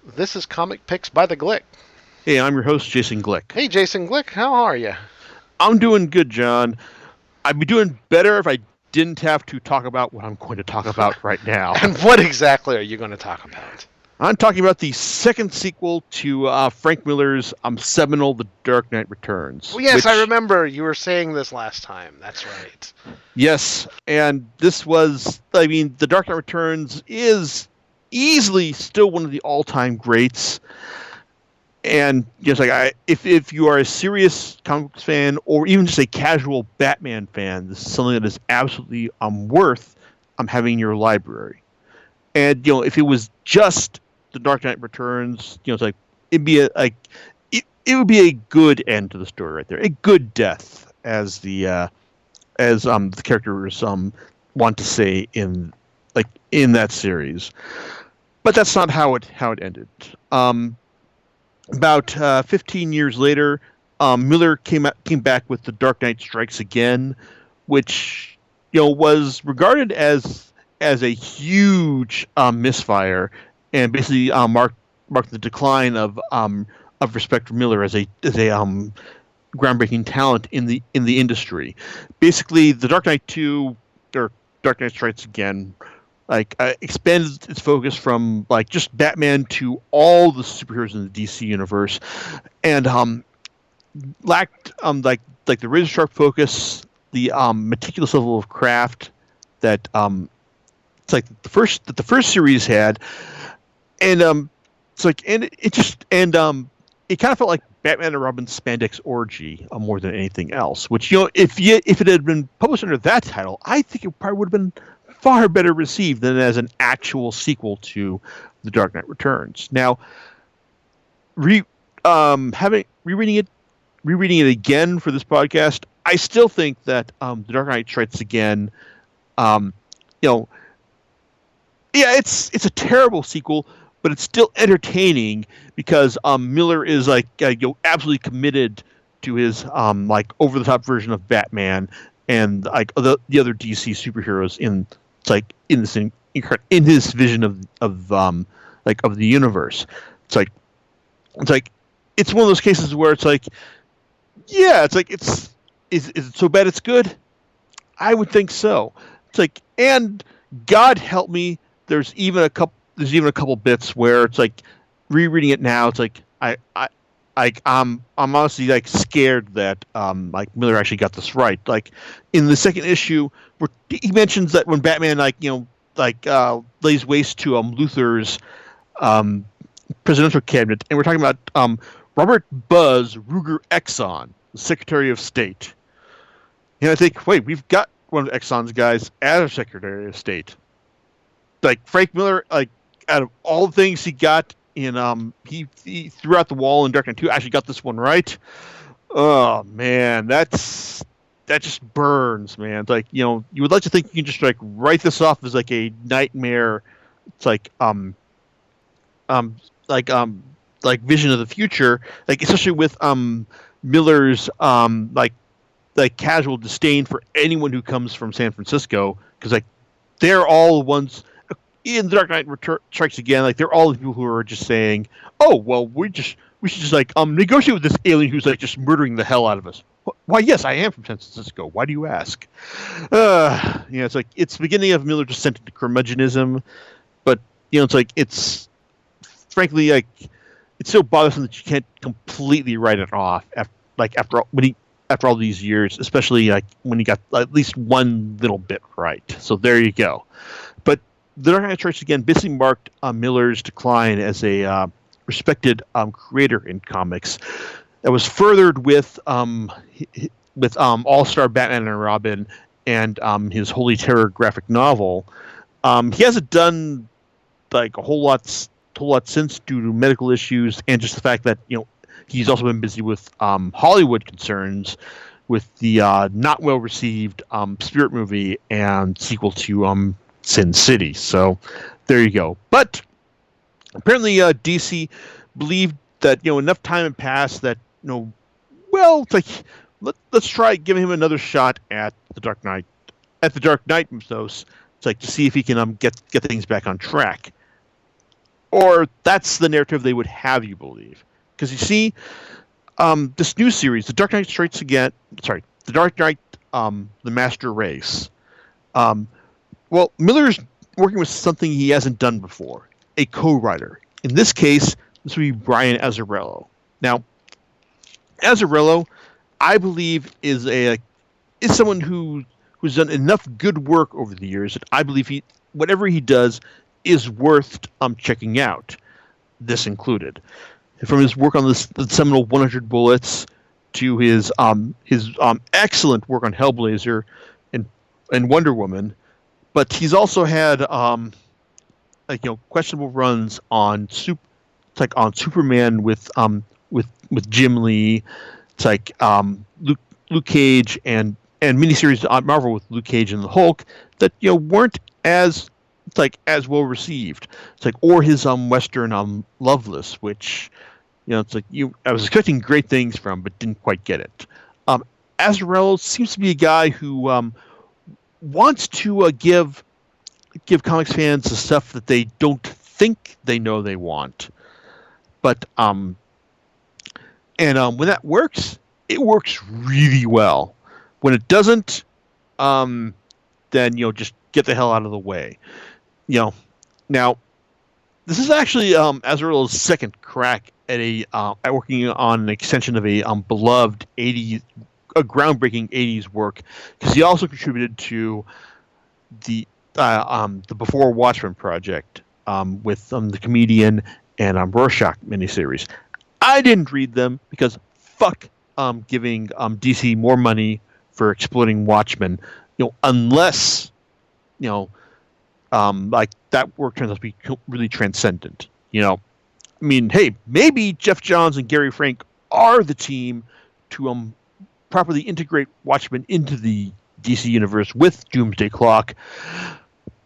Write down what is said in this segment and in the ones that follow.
This is Comic Picks by the Glick. Hey, I'm your host, Jason Glick. Hey, Jason Glick, how are you? I'm doing good, John. I'd be doing better if I didn't have to talk about what I'm going to talk about right now. And what exactly are you going to talk about? I'm talking about the second sequel to Frank Miller's seminal The Dark Knight Returns. Oh, yes, I remember you were saying this last time. That's right. Yes, and this was, The Dark Knight Returns is easily still one of the all-time greats. And just if you are a serious comic books fan or even just a casual Batman fan, this is something that is absolutely worth having in your library. And if it was just The Dark Knight Returns, it's like it'd be it would be a good end to the story right there, a good death, as the characters want to say in that series. But that's not how it ended. About 15 years later, Miller came back with The Dark Knight Strikes Again, which was regarded as a huge misfire, and basically marked the decline of respect for Miller as a groundbreaking talent in the industry. Basically, The Dark Knight 2 or Dark Knight Strikes Again expanded its focus from just Batman to all the superheroes in the DC universe, and lacked the razor sharp focus, the meticulous level of craft that it's like the first series had, and it kind of felt like Batman and Robin's spandex orgy more than anything else. Which if it had been published under that title, I think it probably would have been far better received than as an actual sequel to The Dark Knight Returns. Now, rereading it again for this podcast, I still think that The Dark Knight Strikes Again, it's a terrible sequel, but it's still entertaining because Miller is absolutely committed to his over the top version of Batman and the other DC superheroes in his vision of the universe. It's one of those cases where is it so bad it's good? I would think so. And God help me, there's even a couple bits where it's rereading it now, I'm honestly scared that Miller actually got this right. In the second issue, where he mentions that when Batman lays waste to Luthor's presidential cabinet, and we're talking about Robert Buzz Ruger Exxon, the Secretary of State. I think, wait, we've got one of Exxon's guys as Secretary of State. Frank Miller, out of all the things he got in he threw out the wall in Dark Knight 2, actually got this one right. Oh man, that just burns, man. You would like to think you can just write this off as a nightmare. It's vision of the future, especially with Miller's casual disdain for anyone who comes from San Francisco, because they're all the ones in The Dark Knight Strikes Again. They're all the people who are just saying, "Oh, well, we should just negotiate with this alien who's just murdering the hell out of us." Why, yes, I am from San Francisco. Why do you ask? It's the beginning of Miller descent into curmudgeonism, but it's frankly it's so bothersome that you can't completely write it off after all these years, especially when he got at least one little bit right. So there you go. But The Dark Knight Strikes Again basically marked Miller's decline as a respected creator in comics. That was furthered with All-Star Batman and Robin and his Holy Terror graphic novel. He hasn't done a whole lot since, due to medical issues and just the fact that he's also been busy with Hollywood concerns, with the not well received Spirit movie and sequel to Sin City. So there you go. But apparently DC believed that enough time had passed that well, let's try giving him another shot at the Dark Knight mythos. To see if he can get things back on track. or that's the narrative they would have you believe. Because you see, this new series, The Dark Knight Strikes Again, sorry, The Dark Knight, The Master Race. Well, Miller's working with something he hasn't done before, a co-writer. In this case, this would be Brian Azzarello. Now, Azzarello, I believe, is someone who's done enough good work over the years that I believe whatever he does is worth checking out. This included, from his work on the seminal 100 Bullets to his excellent work on Hellblazer and Wonder Woman, but he's also had questionable runs on on Superman with Jim Lee. It's like Luke Cage and miniseries on Marvel with Luke Cage and the Hulk that weren't as well received. It's like, or his Western Loveless, which it's like I was expecting great things from, but didn't quite get it. Azzarello seems to be a guy who wants to give comics fans the stuff that they don't think they know they want, but when that works, it works really well. When it doesn't, then just get the hell out of the way. Now this is actually Azzarello's second crack at working on an extension of a beloved groundbreaking 80s work, because he also contributed to the Before Watchmen project with the Comedian and Rorschach miniseries. I didn't read them because fuck giving DC more money for exploiting Watchmen, unless like that work turns out to be really transcendent. I mean, hey, maybe Jeff Johns and Gary Frank are the team to properly integrate Watchmen into the DC universe with Doomsday Clock.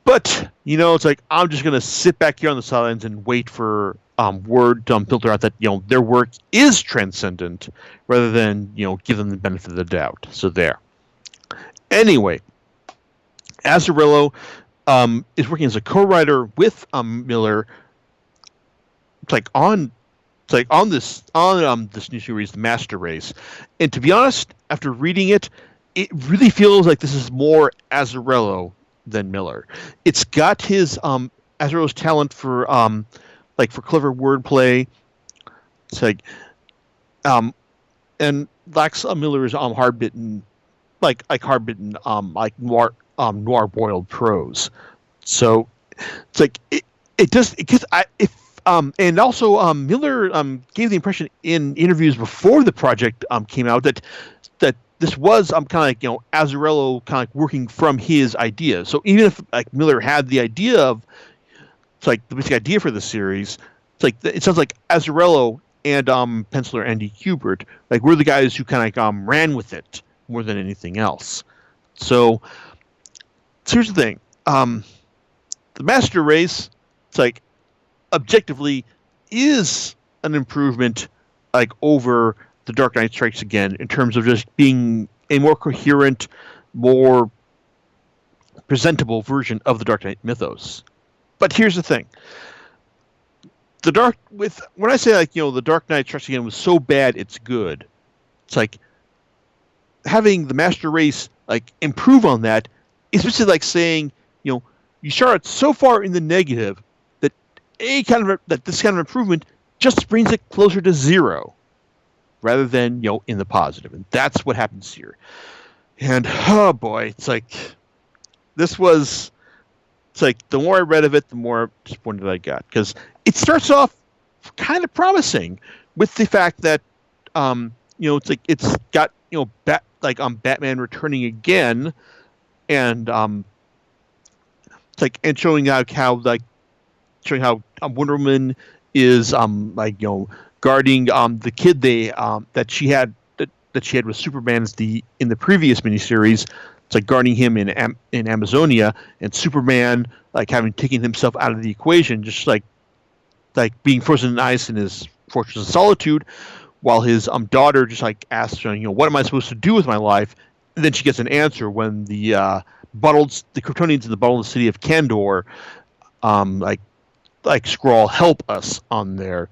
But it's like I'm just gonna sit back here on the sidelines and wait for word to filter out that their work is transcendent, rather than give them the benefit of the doubt. So there. Anyway, Azzarello is working as a co-writer with Miller. On this new series, The Master Race, and to be honest, after reading it, it really feels like this is more Azzarello than Miller. It's got his Azzarello's talent for clever wordplay. It's like and lacks Miller's hard-bitten noir boiled prose. So it's like it does because and also Miller gave the impression in interviews before the project came out that this was kind of Azzarello kind of working from his ideas. So even if Miller had the idea of the basic idea for the series, it sounds like Azzarello and penciler Andy Kubert were the guys who kind of ran with it more than anything else. So here's the thing: the Master Race, objectively, is an improvement over The Dark Knight Strikes Again in terms of just being a more coherent, more presentable version of the Dark Knight mythos. But here's the thing: when I say The Dark Knight Strikes Again was so bad it's good, it's like having the Master Race improve on that is basically saying you start so far in the negative that this kind of improvement just brings it closer to zero, rather than in the positive, and that's what happens here. And oh boy, this was the more I read of it, the more disappointed I got, because it starts off kind of promising with the fact that it's got Batman returning again, and and showing out how Wonder Woman is guarding the kid that she had with Superman in the previous miniseries. It's guarding him in Amazonia, and Superman having taken himself out of the equation, just being frozen in ice in his Fortress of Solitude, while his daughter just asks, what am I supposed to do with my life? And then she gets an answer when the Kryptonians in the bottled city of Kandor like scrawl "help us" on their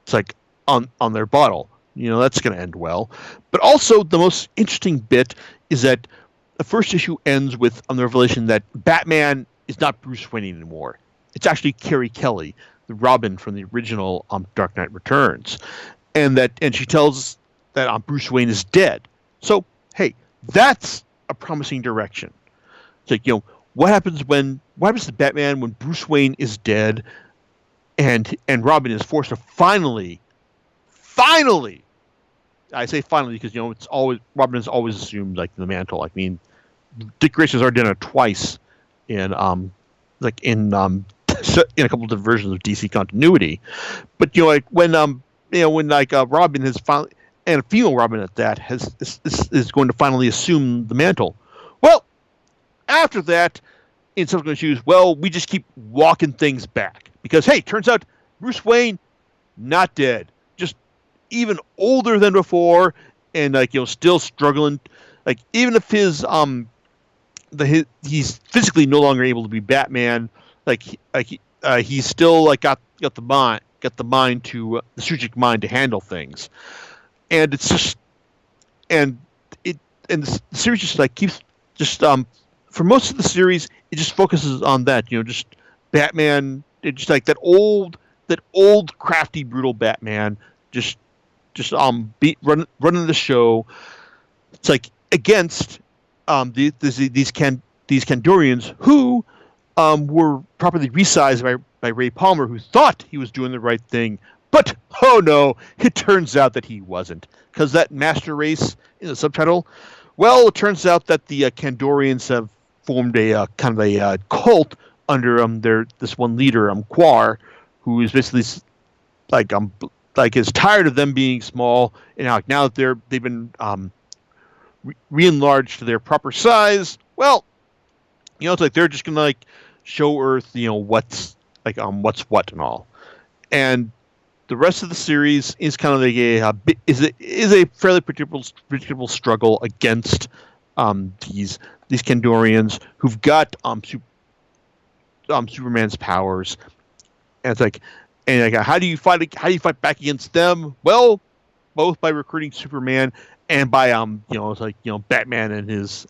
it's like on their bottle. That's going to end well. But also the most interesting bit is that the first issue ends with the revelation that Batman is not Bruce Wayne anymore. It's actually Carrie Kelly, the Robin from the original Dark Knight Returns, and she tells that Bruce Wayne is dead. So hey, that's a promising direction. It's like what happens to Batman when Bruce Wayne is dead, and Robin is forced to finally, I say finally because it's always Robin has always assumed like the mantle. I mean, Dick Grayson's already done it twice in in a couple of different versions of DC continuity, but when Robin has finally, and a female Robin at that, is going to finally assume the mantle. Well, after that, in subsequent issues, we just keep walking things back because hey, turns out Bruce Wayne not dead, just even older than before, and still struggling. Like even if he's physically no longer able to be Batman, he's still got the mind to the strategic mind to handle things, and it's just and the series just keeps just for most of the series it just focuses on that just Batman, just like that old crafty brutal Batman just running the show. It's like against these Kandorians who were properly resized by Ray Palmer, who thought he was doing the right thing, but oh no, it turns out that he wasn't, because that master race in the subtitle. Well, it turns out that the Kandorians have formed a kind of a cult under this one leader, Quar, who is basically is tired of them being small, and now that they've been re-enlarged to their proper size. Well, it's like they're just gonna show Earth, what's what and all. And the rest of the series is kind of a fairly predictable struggle against these Kandorians who've got Superman's powers, and it's how do you fight back against them? Well, both by recruiting Superman and by Batman and his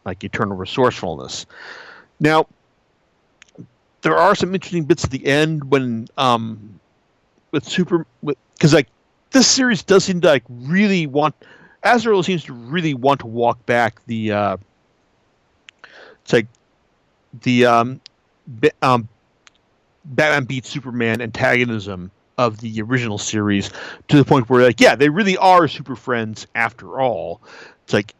eternal resourcefulness. Now, there are some interesting bits at the end when because this series does seem to really want, Azrael seems to really want to walk back the Batman beats Superman antagonism of the original series, to the point where they really are super friends after all. It's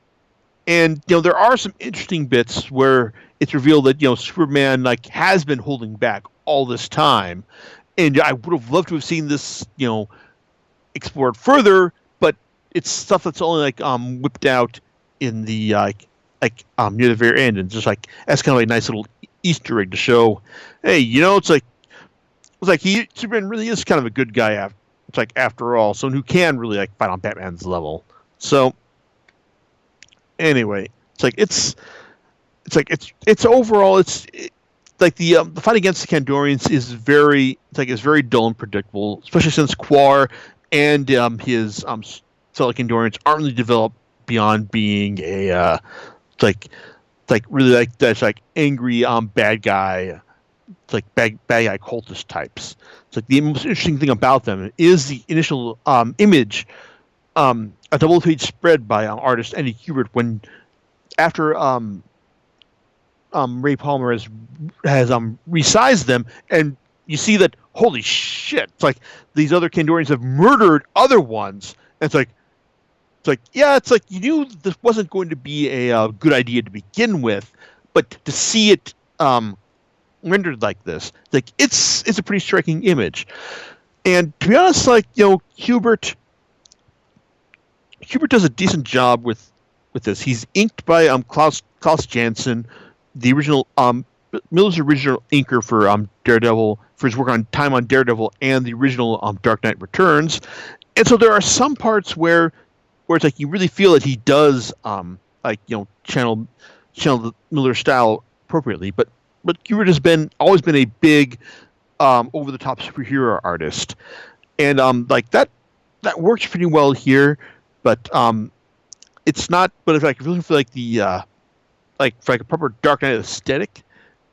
and there are some interesting bits where it's revealed that Superman has been holding back all this time, and I would have loved to have seen this explored further, but it's stuff that's only whipped out in the near the very end, and just that's kind of a nice little Easter egg to show, hey, Superman really is kind of a good guy after all, someone who can really fight on Batman's level. So anyway, it's overall the fight against the Kandorians is very dull and predictable, especially since Quar and his fellow Kandorians aren't really developed beyond being a really angry bad guy. It's bad guy cultist types. It's the most interesting thing about them is the initial image, a double-page spread by artist Andy Kubert, when after Ray Palmer has resized them, and you see that, holy shit, it's these other Kandorians have murdered other ones, and you knew this wasn't going to be a good idea to begin with, but to see it rendered like this, it's a pretty striking image. And to be honest, Hubert does a decent job with this. He's inked by Klaus Janson, the original Miller's original inker for Daredevil, for his work on Daredevil and the original Dark Knight Returns. And so there are some parts where it's you really feel that he does channel the Miller style appropriately, but Kubert has always been a big over the top superhero artist, and like that works pretty well here, but it's not. But if like you're looking for like the like for like a proper Dark Knight aesthetic,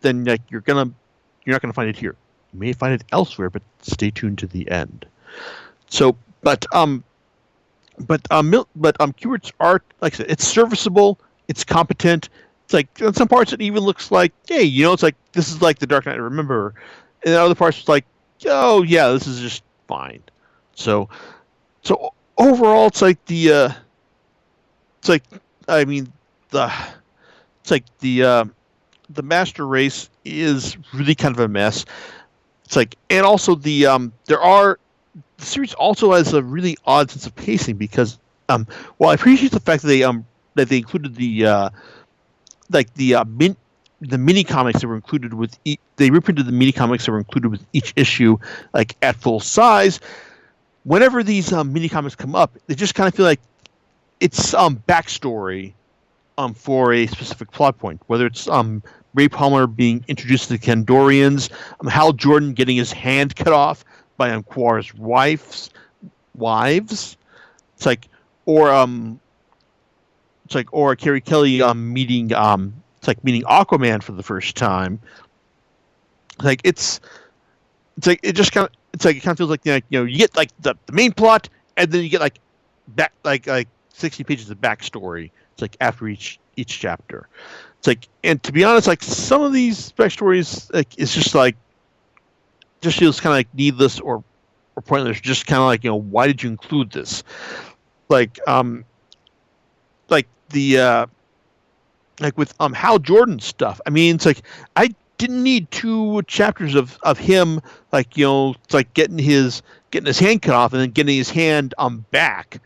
then like you're not gonna find it here. You may find it elsewhere, but stay tuned to the end. So, Kubert's art, like I said, it's serviceable, it's competent. It's like in some parts it even looks like, hey, it's like this is like the Dark Knight I remember, and in other parts it's like, oh yeah, this is just fine. So, so overall, it's like, I mean, the it's like the master race is really kind of a mess. It's like, and also the series also has a really odd sense of pacing because, well, I appreciate the fact that they included the mini comics that were included with they reprinted the mini comics that were included with each issue like at full size. Whenever these mini comics come up, they just kind of feel like it's backstory for a specific plot point, whether it's Ray Palmer being introduced to the Kandorians, Hal Jordan getting his hand cut off by Quara's wives. It's like, or or Carrie Kelly meeting meeting Aquaman for the first time. Like it's like it just kind of it kind of feels like, you get like the main plot, and then you get like back like 60 pages of backstory. It's like after each chapter. It's like, and to be honest, like some of these backstories, like it's just feels kind of like needless or pointless. Just kind of like, why did you include this? Like like the like with Hal Jordan stuff. I mean, it's like I didn't need 2 chapters of him, like, it's like getting his hand cut off and then getting his hand back,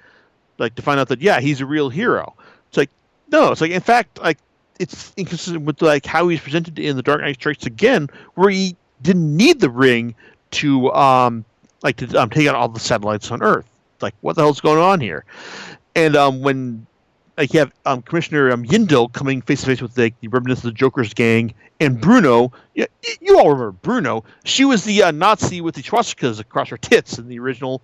like to find out that, yeah, he's a real hero. It's like, no, it's like, in fact, like it's inconsistent with like how he's presented in The Dark Knight Strikes Again, where he didn't need the ring to take out all the satellites on Earth. Like, what the hell's going on here? And when like you have Commissioner Yindel coming face to face with the remnants of the Joker's gang, and Bruno. Yeah, you all remember Bruno. She was the Nazi with the swastikas across her tits in the original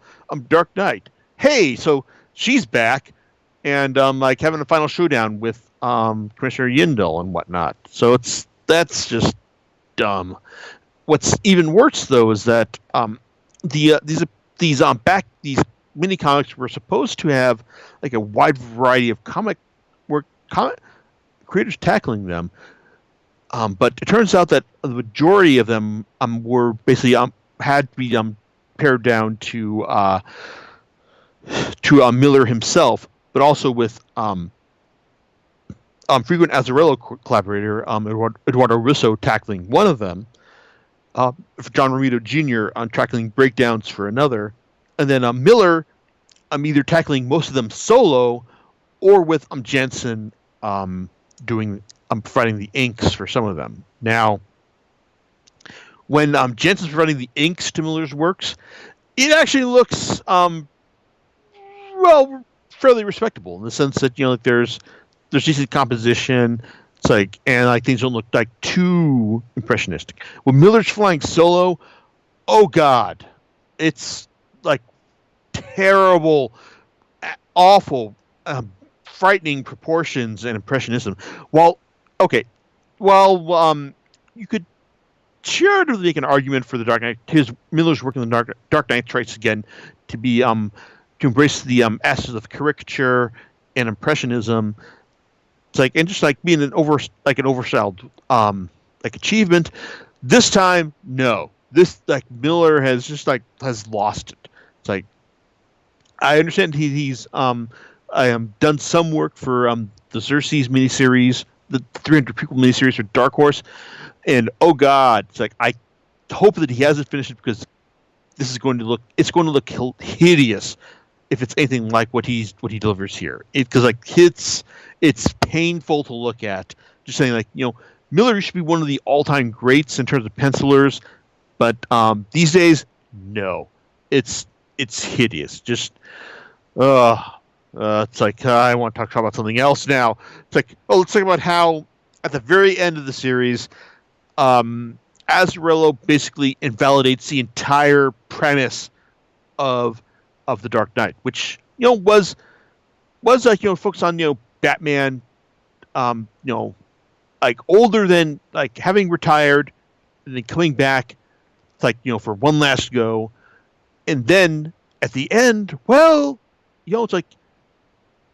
Dark Knight. Hey, so she's back, and like having a final showdown with Commissioner Yindel and whatnot. So that's just dumb. What's even worse though is that these mini comics were supposed to have like a wide variety of comic creators tackling them, but it turns out that the majority of them were basically had to be pared down to Miller himself, but also with frequent Azzarello collaborator Eduardo Russo tackling one of them, John Romito Jr. on tackling breakdowns for another, and then Miller either tackling most of them solo or with Jensen doing providing the inks for some of them. Now, when Jensen's providing the inks to Miller's works, it actually looks fairly respectable in the sense that like there's decent composition. It's like, and like things don't look like too impressionistic. When Miller's flying solo, oh god, it's like terrible, awful, frightening proportions and impressionism. While you could charitably make an argument for the Dark Knight, Miller's work in the Dark Knight Strikes Again to be to embrace the aspects of caricature and impressionism. It's like, and just like being an overstyled like achievement. This time, no. This like Miller has lost it. It's like, I understand he's done some work for the Xerxes miniseries, the 300 people miniseries for Dark Horse, and oh god, it's like I hope that he hasn't finished it, because this is going to look hideous if it's anything like what he delivers here. Because like it's painful to look at. Just saying, like, Miller should be one of the all-time greats in terms of pencilers, but these days, no, it's hideous. Just it's like I want to talk about something else now. It's like, let's talk about how at the very end of the series, Azzarello basically invalidates the entire premise of the Dark Knight, which was like focused on Batman, like older than like having retired and then coming back, like for one last go, and then at the end, well, it's like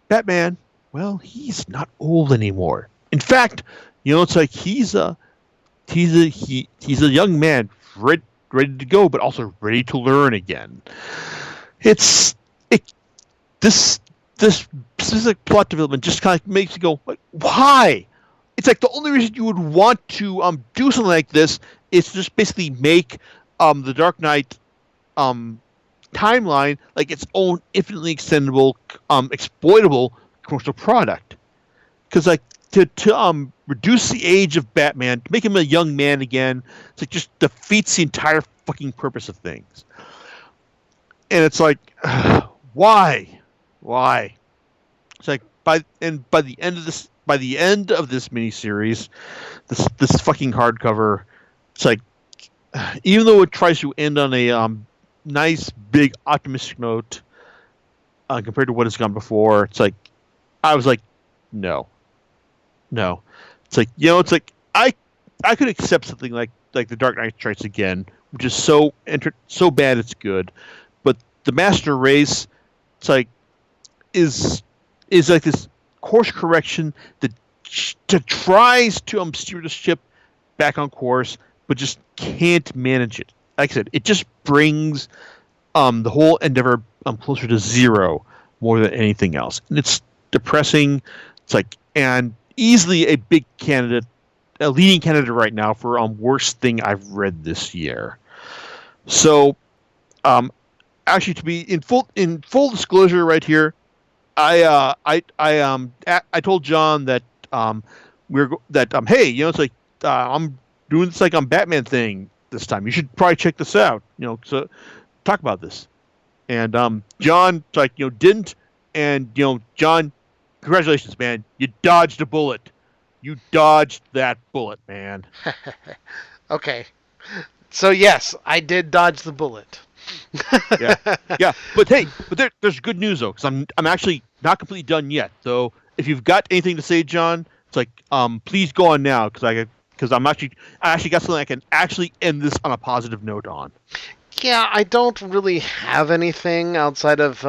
Batman. Well, he's not old anymore. In fact, it's like he's a young man, ready to go, but also ready to learn again. It's it this specific plot development just kind of makes you go like, why? It's like the only reason you would want to do something like this is to just basically make the Dark Knight timeline like its own infinitely extendable, exploitable commercial product. Because like to reduce the age of Batman, to make him a young man again, it's like just defeats the entire fucking purpose of things. And it's like, why? It's like by the end of this miniseries, this fucking hardcover, it's like, even though it tries to end on a nice big optimistic note compared to what has gone before, it's like I was like, no. It's like it's like I could accept something like the Dark Knight Strikes Again, which is so bad it's good, but the Master Race, it's like is like this course correction that tries to steer the ship back on course, but just can't manage it. Like I said, it just brings the whole endeavor closer to zero more than anything else, and it's depressing. It's like, and easily a big candidate, a leading candidate right now for worst thing I've read this year. So, actually, to be in full disclosure, right here, I told John that hey, it's like I'm doing this like Batman thing this time. You should probably check this out. So talk about this. And John like didn't, and John, congratulations, man. You dodged a bullet. You dodged that bullet, man. Okay. So yes, I did dodge the bullet. yeah. But hey, there's good news though, because I'm actually not completely done yet. So if you've got anything to say, John, it's like please go on now, because I actually got something I can actually end this on a positive note on. Yeah, I don't really have anything outside of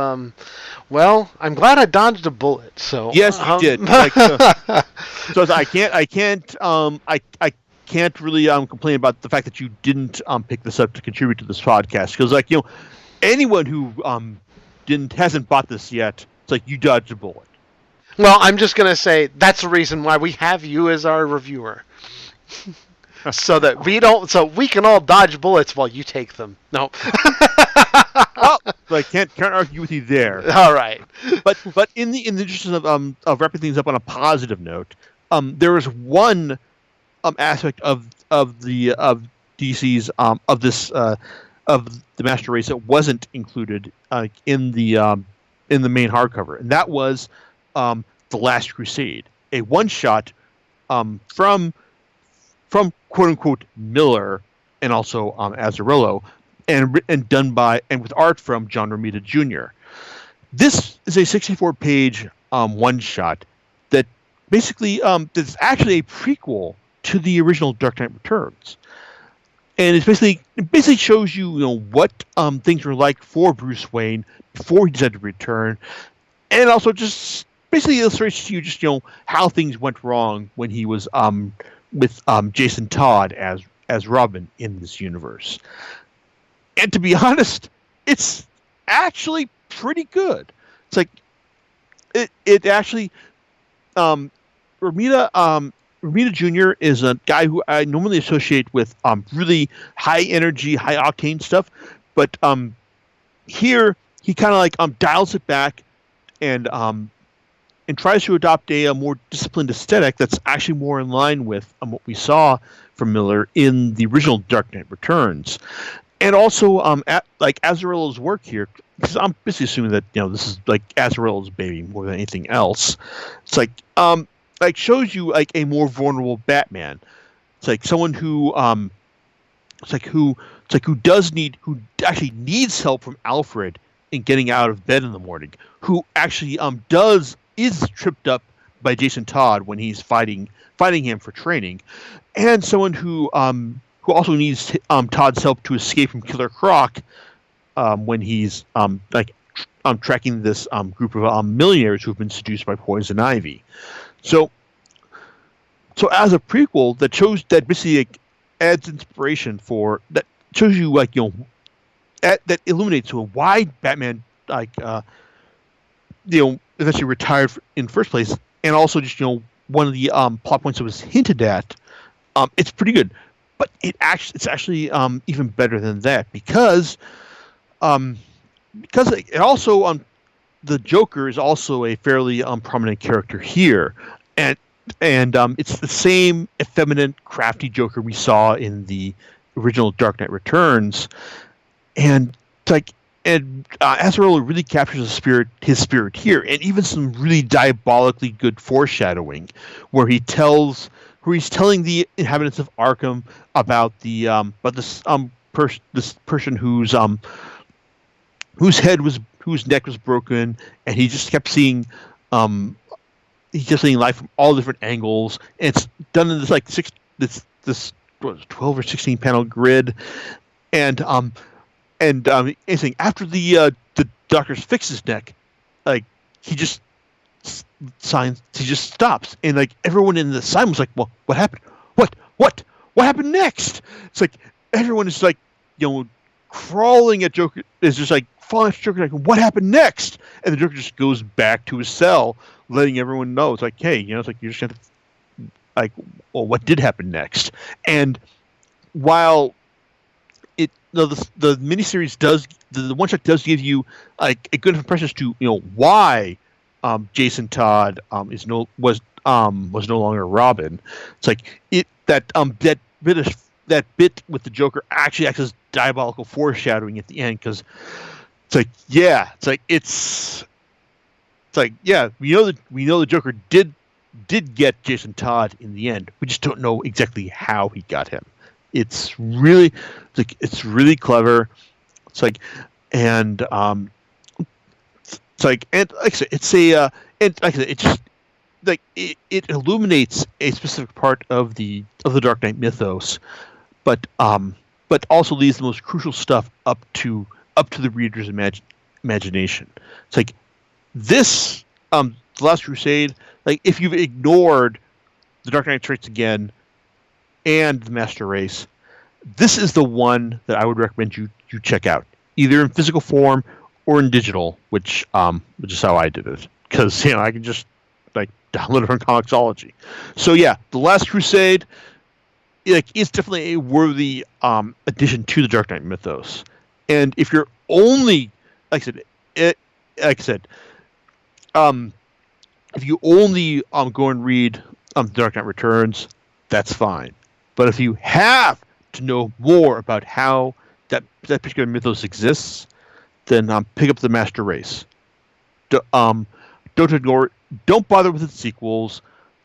well, I'm glad I dodged a bullet. So yes, you did. Like, so I can't really complain about the fact that you didn't pick this up to contribute to this podcast, because like anyone who hasn't bought this yet, it's like you dodged a bullet. Well, I'm just gonna say that's the reason why we have you as our reviewer. So that we can all dodge bullets while you take them. No. Well, so I can't argue with you there. All right. But in the interest of wrapping things up on a positive note, there is one aspect of DC's of the Master Race that wasn't included in the main hardcover, and that was The Last Crusade, a one shot from quote unquote Miller and also Azzarello, and done by and with art from John Romita Jr. This is a 64-page one shot that basically that's actually a prequel to the original Dark Knight Returns, and it basically shows you what things were like for Bruce Wayne before he decided to return, and also just basically illustrates to you just how things went wrong when he was with Jason Todd as Robin in this universe. And to be honest, it's actually pretty good. It's like it actually Romita Jr. is a guy who I normally associate with really high energy, high octane stuff, but here he kind of like dials it back and tries to adopt a more disciplined aesthetic that's actually more in line with what we saw from Miller in the original Dark Knight Returns. And also, like Azzarello's work here, because I'm basically assuming that this is like Azzarello's baby more than anything else. It's like shows you like a more vulnerable Batman. It's like someone who who actually needs help from Alfred in getting out of bed in the morning, who actually is tripped up by Jason Todd when he's fighting him for training, and someone who also needs Todd's help to escape from Killer Croc when he's tracking this group of millionaires who've been seduced by Poison Ivy. So as a prequel that basically adds inspiration for that, shows you that illuminates why Batman eventually retired in the first place, and also just one of the plot points that was hinted at. It's pretty good, but it's actually even better than that because it also the Joker is also a fairly prominent character here, and it's the same effeminate, crafty Joker we saw in the original Dark Knight Returns, and Azzarello really captures his spirit here, and even some really diabolically good foreshadowing, where he's telling the inhabitants of Arkham about this person whose neck was broken, and he just kept seeing life from all different angles. And it's done in this 12 or 16 panel grid, and anything after the doctors fix his neck, he just stops, and everyone in the sign was like, well, what happened? What happened next? It's everyone is crawling at Joker, is just falling at Joker, what happened next? And the Joker just goes back to his cell, letting everyone know. It's hey, you just have to, well, what did happen next? And while the miniseries the one shot does give you a good impression as to why Jason Todd was no longer Robin. It's that bit with the Joker actually acts as diabolical foreshadowing at the end, because we know the Joker did get Jason Todd in the end. We just don't know exactly how he got him. It's really clever. And it illuminates a specific part of the Dark Knight mythos, but also leaves the most crucial stuff up to the reader's imagination. It's this The Last Crusade. If you've ignored The Dark Knight Strikes Again and The Master Race, this is the one that I would recommend you check out, either in physical form or in digital, which is how I did it, because I can just download it from Comixology. So yeah, The Last Crusade is definitely a worthy addition to the Dark Knight mythos. And if you're only if you only go and read The Dark Knight Returns, that's fine. But if you have to know more about how that particular mythos exists, then pick up The Master Race. Don't ignore it. Don't bother with its sequels,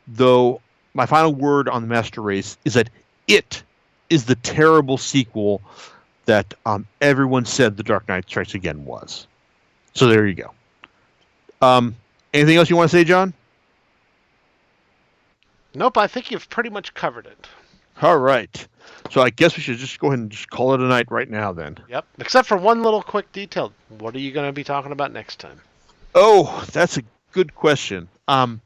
though my final word on The Master Race is that it is the terrible sequel that everyone said The Dark Knight Strikes Again was. So there you go. Anything else you want to say, John? Nope, I think you've pretty much covered it. All right. So I guess we should just go ahead and just call it a night right now then. Yep. Except for one little quick detail. What are you going to be talking about next time? Oh, that's a good question. I'm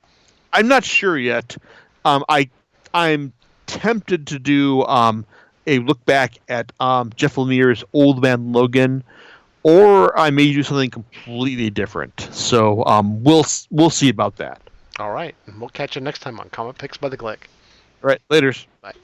not sure yet. I'm tempted to do a look back at Jeff Lemire's Old Man Logan, or I may do something completely different. So we'll see about that. All right. And we'll catch you next time on Comic Picks by the Click. All right. Laters. Bye.